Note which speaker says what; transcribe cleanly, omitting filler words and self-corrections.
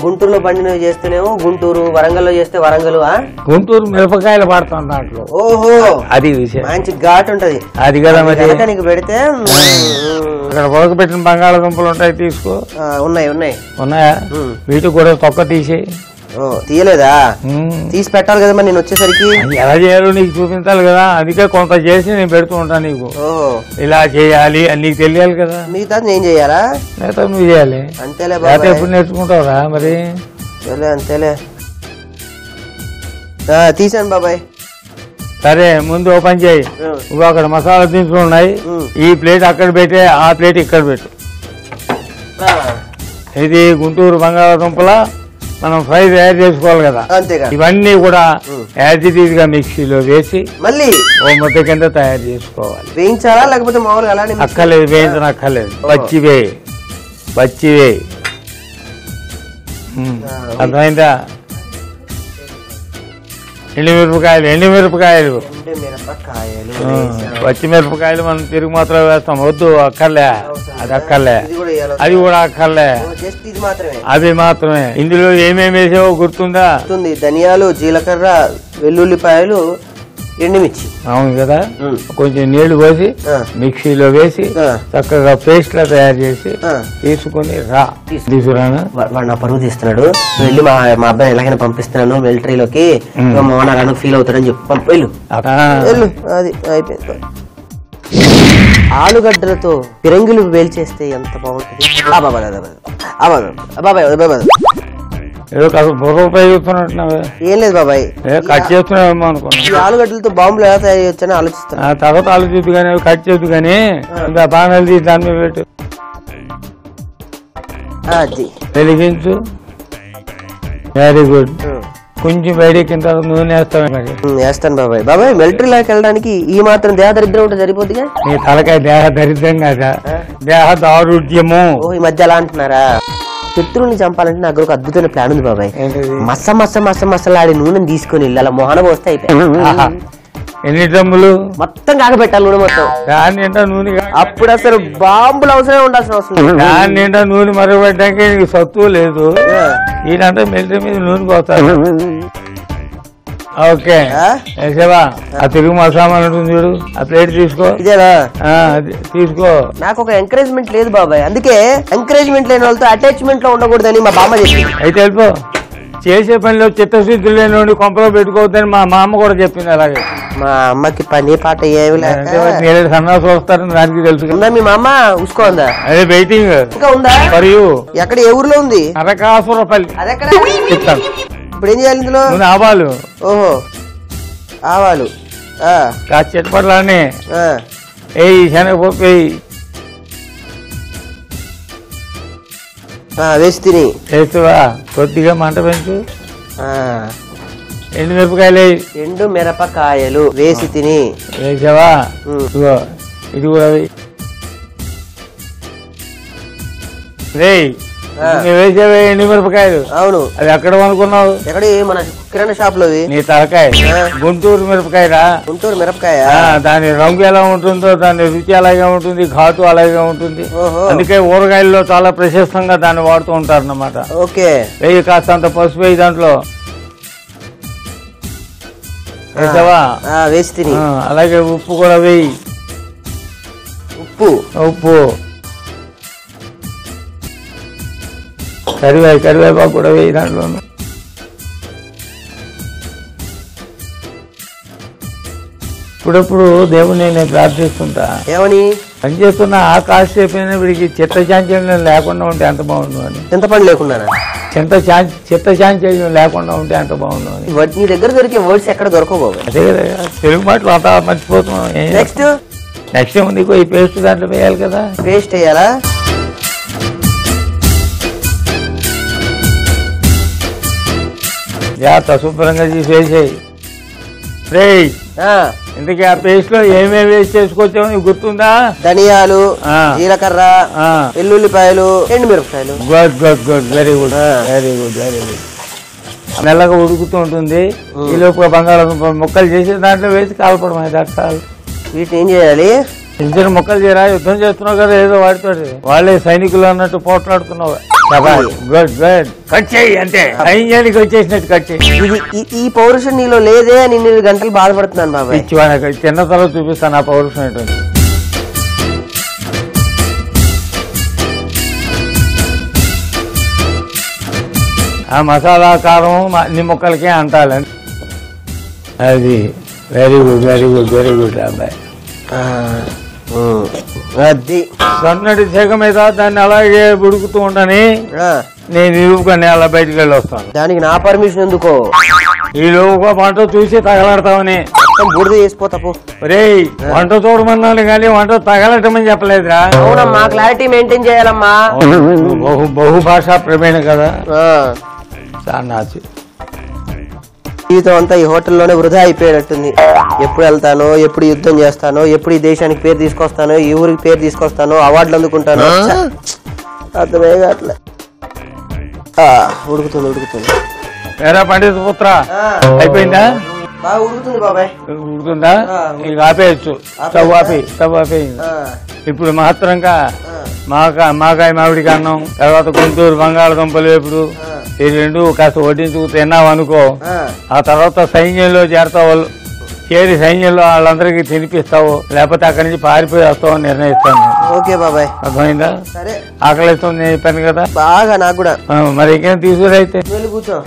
Speaker 1: గుంటూరులో పండినవి చేస్తేనేమో గుంటూరు, వరంగల్లో చేస్తే వరంగల్.
Speaker 2: గుంటూరు మిరపకాయలు పడతాం దాంట్లో.
Speaker 1: ఓహో,
Speaker 2: అది విషయం.
Speaker 1: మంచి ఘాటు ఉంటది
Speaker 2: అది కదా మరి.
Speaker 1: నీకు పెడితే
Speaker 2: అక్కడ ఉడకబెట్టిన బంగాళదుంపలు ఉంటాయి, తీసుకో. ఉన్నాయా? వీటికి కూడా తొక్క తీసి.
Speaker 1: తీయలేదా? తీసి పెట్టాలి కదా మరి నేను వచ్చేసరికి.
Speaker 2: ఎలా చేయాలో నీకు చూపించాలి కదా, అందుకే కొంత చేసి నేను పెడుతూ ఉంటాను నీకు. ఇలా చేయాలి అని నీకు తెలియాలి కదా.
Speaker 1: మిగతా నేను చేయాలా?
Speaker 2: మిగతా నువ్వు చేయాలి.
Speaker 1: అంతేలే.
Speaker 2: ఎప్పుడు నేర్చుకుంటావురా మరి?
Speaker 1: అంతేలే. తీసాను బాబాయ్.
Speaker 2: సరే, ముందు ఓ పని చేయి. నువ్వు అక్కడ మసాలా దినుసులు ఉన్నాయి, ఈ ప్లేట్ అక్కడ పెట్టే, ఆ ప్లేట్ ఇక్కడ పెట్టు. ఇది గుంటూరు బంగాళదుంపల మనం ఫ్రై తయారు చేసుకోవాలి కదా. ఇవన్నీ కూడా యాజ్ ఇట్ ఈజ్ గా మిక్సీలో వేసి మళ్ళీ ఓ ముద్ద కింద తయారు చేసుకోవాలి.
Speaker 1: వేయించాలా లేకపోతే మామూలుగా అలానే?
Speaker 2: అక్కర్లేదు, వేయించడం అక్కర్లేదు. పచ్చివే అర్థమైందా? ఎండుమిరపకాయలు పచ్చిమిరపకాయలు మనం తిరుగు మాత్రం వేస్తాం. వద్దు, అక్కర్లే. అది కూడా అక్కర్లే, అవి మాత్రమే. ఇందులో ఏమేమి వేసావో గుర్తుందా?
Speaker 1: ధనియాలు, జీలకర్ర, వెల్లుల్లిపాయలు, ఎండుమిర్చి.
Speaker 2: అవును కదా. కొంచెం నీళ్లు పోసి మిక్సీలో వేసి చక్కగా పేస్ట్ లా తయారు చేసి తీసుకుని తీసుకురాను.
Speaker 1: వాడు నా పరువు తీస్తున్నాడు, వెళ్ళి మా అబ్బాయి ఎలాగైనా పంపిస్తున్నాను మిలిటరీలోకి, మోనాలను ఫీల్ అవుతాడని చెప్పి వెళ్ళు. అది అయిపోయింది. ఆలుగడ్డలతో పిరంగులు వేల్చేస్తే ఎంత బాగుంటుంది.
Speaker 2: ఏదో కాస్త బుర్ర ఉపయోగిస్తున్నట్టున్నావే.
Speaker 1: ఏం లేదు బాబాయ్,
Speaker 2: కట్ చేస్తున్నావేమో అనుకున్నా.
Speaker 1: ఆలుగడ్డలతో బాంబులు ఎలా తయారు చేయొచ్చని ఆలోచిస్తున్నా.
Speaker 2: తర్వాత ఆలోచిద్దు కానీ కట్ చేయొద్దు కానీ బాణాలు తీసి దాని మీద పెట్టు. వెలిగించు. Very good. కొంచెం బయటెక్కిన తర్వాత నూనె
Speaker 1: వేస్తాను బాబాయ్. బాబాయ్ మిలిటరీలోకి వెళ్ళడానికి ఈ మాత్రం దేహ దరిద్రం ఉంటే సరిపోతుందిగా.
Speaker 2: నీ తలకాయ దేహ దరిద్రం కాదా, దేహ దారుఢ్యము.
Speaker 1: ఈ మధ్య అలా అంటున్నారా? శత్రువుని చంపాలంటే నాకు ఒక అద్భుతమైన ప్లాన్ ఉంది బాబాయ్. మసలాడి నూనెని తీసుకుని అలా మొహన పోస్తే అయిపోయి.
Speaker 2: ఎన్ని డ్రమ్ములు?
Speaker 1: మొత్తం కాగబెట్టాలి నూనె మొత్తం.
Speaker 2: దాని నిండా నూనె.
Speaker 1: అప్పుడు అసలు బాంబులు అవసరమే ఉండాల్సిన అవసరం.
Speaker 2: దాని నిండా నూనె మరగబెట్టడానికి నీకు సత్తువు లేదు. ఈయనంటే మిలిటరీ మీద నూనె పోతాడు. ఓకే శివా, ఆ తిరుగు మసామాన్ ఉంటుంది చూడు, ఆ ప్లేట్ తీసుకో.
Speaker 1: ఇదేనా?
Speaker 2: తీసుకో.
Speaker 1: నాకు ఒక ఎంకరేజ్మెంట్ లేదు బాబాయ్, అందుకే ఎంకరేజ్మెంట్ లేని వాళ్ళతో అటాచ్మెంట్ లో ఉండకూడదని మా బామ్మ చెప్పింది.
Speaker 2: అయితే వెళ్ళిపో. చేసే పనిలో చిత్తశుద్ధి లేని కొంపలో పెట్టుకోవద్దని మా అమ్మ కూడా చెప్పింది. అలాగే
Speaker 1: మా అమ్మకి పని పాట ఏమి
Speaker 2: లేదు, సన్నాసు వస్తారని దానికి తెలుసు కదా.
Speaker 1: మీ మా అమ్మ ఉసుకోందా?
Speaker 2: అదే వెయిటింగ్.
Speaker 1: ఇంకా ఉందా?
Speaker 2: మరియు
Speaker 1: ఎక్కడ, ఏ ఊర్లో ఉంది?
Speaker 2: నరకాసురపల్లి.
Speaker 1: అదెక్కడ
Speaker 2: చెప్తాను.
Speaker 1: ఇప్పుడు ఏం చేయాలి ఇందులో?
Speaker 2: ఆవాలు.
Speaker 1: ఓహో, ఆవాలు
Speaker 2: చెట్పట్లానే వేయి, శనగపప్పు వేయి.
Speaker 1: వేసి తిని
Speaker 2: వేస్తువా? కొద్దిగా మంట పెంచు.
Speaker 1: ఎండుమిరపకాయలు వేసి తిని.
Speaker 2: వేసావా? ఇది కూడా వేసావే ఎండుమిరపకాయలు.
Speaker 1: అవును.
Speaker 2: అది ఎక్కడ అనుకున్నావు?
Speaker 1: ఎక్కడ? మన కిరాణా షాప్ లో.
Speaker 2: నీ తలకాయ గుంటూరు మిరపకాయరా?
Speaker 1: గుంటూరు మిరపకాయ.
Speaker 2: దాని రంగు ఎలా ఉంటుందో, దాని రుచి అలాగే ఉంటుంది, ఘాటు అలాగే ఉంటుంది. అందుకే ఊరగాయల్లో చాలా ప్రశస్తంగా దాన్ని వాడుతూ ఉంటారు అన్నమాట.
Speaker 1: ఓకే.
Speaker 2: వేయి, కాస్త అంత పసుపు వేయి దాంట్లో. వేసావా?
Speaker 1: వేసి తిని.
Speaker 2: అలాగే ఉప్పు కూడా వేయి. ఉప్పు కరివేపాకు కూడా వేయి దాంట్లోను. ఇప్పుడప్పుడు దేవుని నేను ప్రార్థిస్తుంటా.
Speaker 1: ఏమని?
Speaker 2: పనిచేస్తున్న ఆ కాసేపు వీడికి చిత్తచాంచల్యం లేకుండా ఉంటే ఎంత బాగుండు అని.
Speaker 1: చింతపండు లేకుండా
Speaker 2: చిత్తచాంచల్యం లేకుండా ఉంటే ఎంత బాగుండు అని.
Speaker 1: నీ దగ్గర దొరికే వర్డ్స్ ఎక్కడ దొరకవు.
Speaker 2: అదే కదా, తెలుగు మాటలు అంతా మర్చిపోతున్నాం. నెక్స్ట్ ఏముంది, ఈ పేస్ట్ దాంట్లో వేయాలి కదా.
Speaker 1: పేస్ట్ వేయాలా?
Speaker 2: జాగ్రత్త, శుభ్రంగా తీసి వేసేయి. ఇంతకీ ఆ పేస్ట్ లో ఏమేమి వేసి చేసుకొచ్చావు నీకు గుర్తుందా?
Speaker 1: ధనియాలు, జీలకర్ర, వెల్లుల్లిపాయలు, ఎండుమిరపకాయలు.
Speaker 2: Good good good, very good very good very good. మెల్లగా ఉడుకుతూ ఉంటుంది. ఈ లోపల బంగాళాదుంప ముక్కలు చేసి దాంట్లో వేసి కాల్పడం. దాటాలు.
Speaker 1: వీటిని ఏం చేయాలి?
Speaker 2: చిన్న ముక్కలు చేయరా? యుద్ధం చేస్తున్నావు కదా ఏదో వాడితో. వాళ్ళే సైనికులు అన్నట్టు పోట్లాడుతున్నావు. గుడ్ గుడ్ కట్ చేయి అంతే సైన్యానికి వచ్చేసినట్టు కట్ చేయి.
Speaker 1: ఈ పౌరుషం నీలో లేదే అని ఇన్ని గంటలు బాధపడుతున్నాను బాబాయ్.
Speaker 2: చిన్న తర్వాత చూపిస్తాను ఆ పౌరుషం ఏంటంటే. ఆ మసాలా కారం అన్ని ముక్కలకే అంటాలండి. అది very good very good very good అబ్బాయి.
Speaker 1: అది
Speaker 2: సన్నటి తీగ మీద దాన్ని అలాగే ఉడుకుతూ ఉండని నేను ఇరువుకొని అలా బయటికి వెళ్ళి వస్తాను.
Speaker 1: దానికి నా పర్మిషన్ ఎందుకో?
Speaker 2: ఈ లోగా వంట చూసి తగలడతామని
Speaker 1: బూడిద చేసిపోతా.
Speaker 2: రే వంట చూడమన్నాను కానీ వంట తగలటమని చెప్పలేదురా.
Speaker 1: అవునమ్మా, క్లారిటీ మెయింటైన్ చేయాలమ్మా.
Speaker 2: బహుభాషా ప్రవీణ కదా నాచి.
Speaker 1: జీవితం అంతా ఈ హోటల్లోనే వృధా అయిపోయినట్టుంది. ఎప్పుడు వెళ్తానో, ఎప్పుడు యుద్ధం చేస్తానో, ఎప్పుడు ఈ దేశానికి పేరు తీసుకొస్తానో, ఈ ఊరికి పేరు తీసుకొస్తానో, అవార్డులు అందుకుంటానో అర్థమే అట్లా. ఉడుకుతుంది ఉడుకుతుంది.
Speaker 2: వేరే పండిత పుత్ర అయిపోయిందా?
Speaker 1: బాగా ఉడుకుతుంది బాబాయ్.
Speaker 2: ఉడుకుందా? ఇక ఆపేయచ్చు. స్టవ్ ఆపే. ఇప్పుడు మాత్రంగా మాకాయ మామిడికి అన్నం, తర్వాత గుంటూరు బంగాళదుంపలు వేపుడు, ఈ రెండు కాస్త వడ్డించుకు తిన్నావు అనుకో. ఆ తర్వాత సైన్యంలో చేరతావు. చేరి సైన్యంలో వాళ్ళందరికీ తినిపిస్తావు, లేకపోతే అక్కడి నుంచి పారిపోయి వస్తావు నిర్ణయిస్తాను.
Speaker 1: ఓకే బాబాయ్,
Speaker 2: అర్థమైందా?
Speaker 1: సరే.
Speaker 2: ఆకలిస్తుంది నేను చెప్పాను కదా
Speaker 1: బాగా. నాకు కూడా
Speaker 2: మరి ఇంకేం తీసుకురైతే
Speaker 1: కూర్చో.